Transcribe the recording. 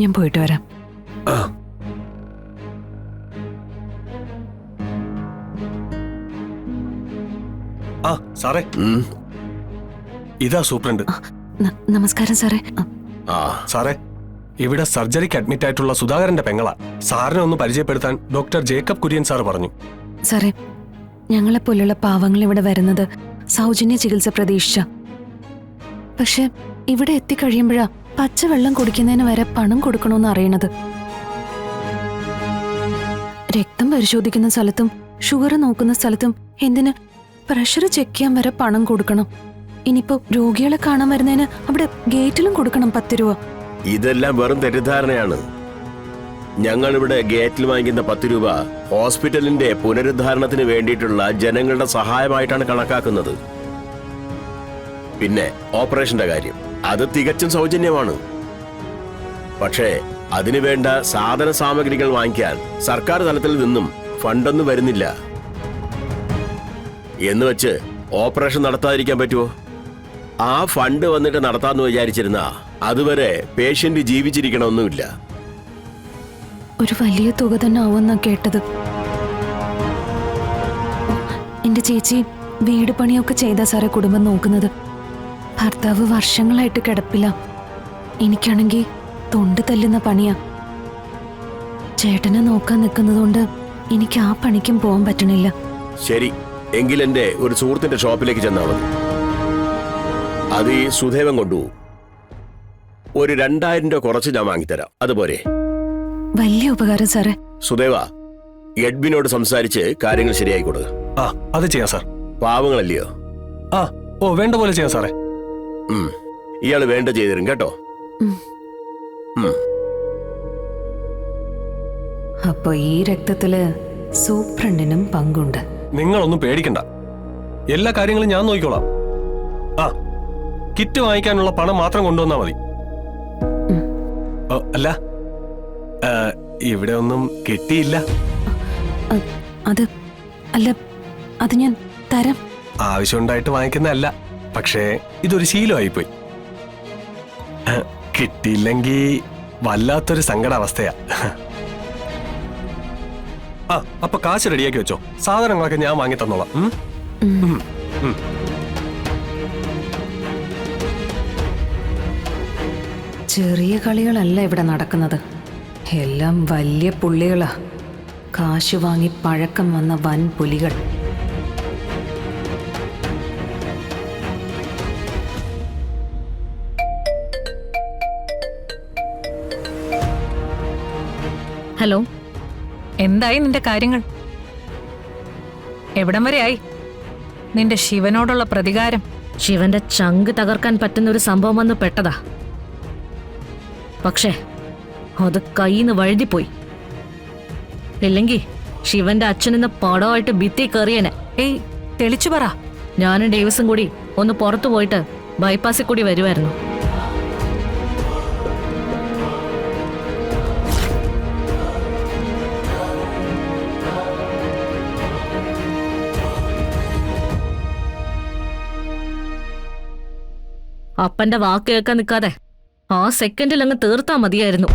ഞാൻ പോയിട്ട് വരാം. സാറേ, ഇതാ സൂപ്രണ്ട്. നമസ്കാരം സാറേ. സാറേ, ഇവിടെ സർജറിക്ക് അഡ്മിറ്റ് ആയിട്ടുള്ള സുധാകരന്റെ പെങ്ങളാ. സാറിനെ ഒന്ന് പരിചയപ്പെടുത്താൻ ഡോക്ടർ ജേക്കബ് കുര്യൻ സാർ പറഞ്ഞു. സാറേ, ഞങ്ങളെപ്പോലുള്ള പാവങ്ങൾ ഇവിടെ വരുന്നത് സൗജന്യ ചികിത്സ പ്രതീക്ഷിച്ച. പക്ഷെ ഇവിടെ എത്തിക്കഴിയുമ്പോഴാ പച്ചവെള്ളം കുടിക്കുന്നതിന് വരെ പണം കൊടുക്കണമെന്ന് അറിയണത്. രക്തം പരിശോധിക്കുന്ന സ്ഥലത്തും ഷുഗർ നോക്കുന്ന സ്ഥലത്തും എന്തിന് പ്രഷർ ചെക്ക് ചെയ്യാൻ വരെ പണം കൊടുക്കണം. ഇനിയിപ്പോ രോഗികളെ കാണാൻ വരുന്നതിന് അവിടെ ഗേറ്റിലും കൊടുക്കണം 10 രൂപ. ഇതെല്ലാം വെറും തെറ്റിദ്ധാരണയാണ്. ഞങ്ങൾ ഇവിടെ ഗേറ്റിൽ വാങ്ങിക്കുന്ന 10 രൂപ ഹോസ്പിറ്റലിന്റെ പുനരുദ്ധാരണത്തിന് വേണ്ടിയിട്ടുള്ള ജനങ്ങളുടെ സഹായമായിട്ടാണ് കണക്കാക്കുന്നത്. പിന്നെ ഓപ്പറേഷന്റെ കാര്യം, അത് തികച്ചും സൗജന്യമാണ്. പക്ഷേ അതിനുവേണ്ട സാധന സാമഗ്രികൾ വാങ്ങിക്കാൻ സർക്കാർ തലത്തിൽ നിന്നും ഫണ്ടൊന്നും വരുന്നില്ല. എന്ന് വെച്ച് ഓപ്പറേഷൻ നടത്താതിരിക്കാൻ പറ്റുമോ? ആ ഫണ്ട് വന്നിട്ട് നടത്താമെന്ന് വിചാരിച്ചിരുന്ന അതുവരെ പേഷ്യന്റ് ജീവിച്ചിരിക്കണമെന്നുമില്ല. ഒരു വലിയ തുക തന്നെ ആവുമെന്നാ കേട്ടത്. എന്റെ ചേച്ചി വീട് പണിയൊക്കെ ചെയ്താ സാറേ കുടുംബം നോക്കുന്നത്. ഭർത്താവ് വർഷങ്ങളായിട്ട് കിടപ്പില്ല. എനിക്കാണെങ്കിൽ തൊണ്ട് തല്ലുന്ന പണിയാ. ചേട്ടനെ നോക്കാൻ നിൽക്കുന്നതുകൊണ്ട് എനിക്ക് ആ പണിക്കും പോകാൻ പറ്റണില്ല. ശരി, എങ്കിൽ എന്റെ ഒരു സുഹൃത്തിന്റെ ഷോപ്പിലേക്ക് ചെന്നാൽ മതി. അത് ഈ സുധേവൻ കൊണ്ടുപോകും. ഒരു 2000 രൂപ കുറച്ച് ഞാൻ വാങ്ങിത്തരാം. അതുപോലെ വലിയ ഉപകാരം സാറേ. സുധേവ, എഡ്വിനോട് സംസാരിച്ച് കാര്യങ്ങൾ ശരിയായി കൊടുക്കുക. അത് ചെയ്യാം സാർ. പാവങ്ങളല്ലയോ? വേണ്ട പോലെ ചെയ്യാം സാറേ. ഇയാള് വേണ്ട ചെയ്തരും കേട്ടോ. അപ്പൊ ഈ രക്തത്തില് സൂപ്രണ്ടിനും പങ്കുണ്ട്. നിങ്ങളൊന്നും പേടിക്കണ്ട, എല്ലാ കാര്യങ്ങളും ഞാൻ നോക്കിക്കോളാം. കിറ്റ് വാങ്ങിക്കാനുള്ള പണം മാത്രം കൊണ്ടുവന്നാ മതി. അല്ല, ഇവിടെ ഒന്നും കിട്ടിയില്ല. അത് ഞാൻ തരാം. ആവശ്യമുണ്ടായിട്ട് വാങ്ങിക്കുന്നതല്ല, പക്ഷേ ഇതൊരു ശീലമായിപ്പോയി. കിട്ടിയില്ലെങ്കി വല്ലാത്തൊരു സങ്കടാവസ്ഥയാ. അപ്പൊ കാശ് റെഡിയാക്കി വെച്ചോ, സാധനങ്ങളൊക്കെ ഞാൻ വാങ്ങി തന്നോളാം. ചെറിയ കളികളല്ല ഇവിടെ നടക്കുന്നത്, എല്ലാം വലിയ പുള്ളികളാ. കാശ് വാങ്ങി പഴക്കം വന്ന വൻ പുലികൾ. ഹലോ, എന്തായി നിന്റെ കാര്യങ്ങൾ? എവിടം വരെയായി നിന്റെ ശിവനോടുള്ള പ്രതികാരം? ശിവന്റെ ചങ്ക് തകർക്കാൻ പറ്റുന്ന ഒരു സംഭവം വന്ന് പെട്ടതാ. പക്ഷേ അത് കയ്യിന്ന് വഴുതിപ്പോയി. ഇല്ലെങ്കിൽ ശിവന്റെ അച്ഛനെന്ന പടമായിട്ട് ഭിത്തി കയറിയനെ. ഏയ്, തെളിച്ചു പറ. ഞാനും ഡേവിസും കൂടി ഒന്ന് പുറത്തു പോയിട്ട് ബൈപ്പാസിൽ കൂടി വരുമായിരുന്നു. അപ്പന്റെ വാക്ക് കേൾക്കാൻ നിൽക്കാതെ ആ സെക്കൻഡിൽ അങ്ങ് തീർത്താ മതിയായിരുന്നു.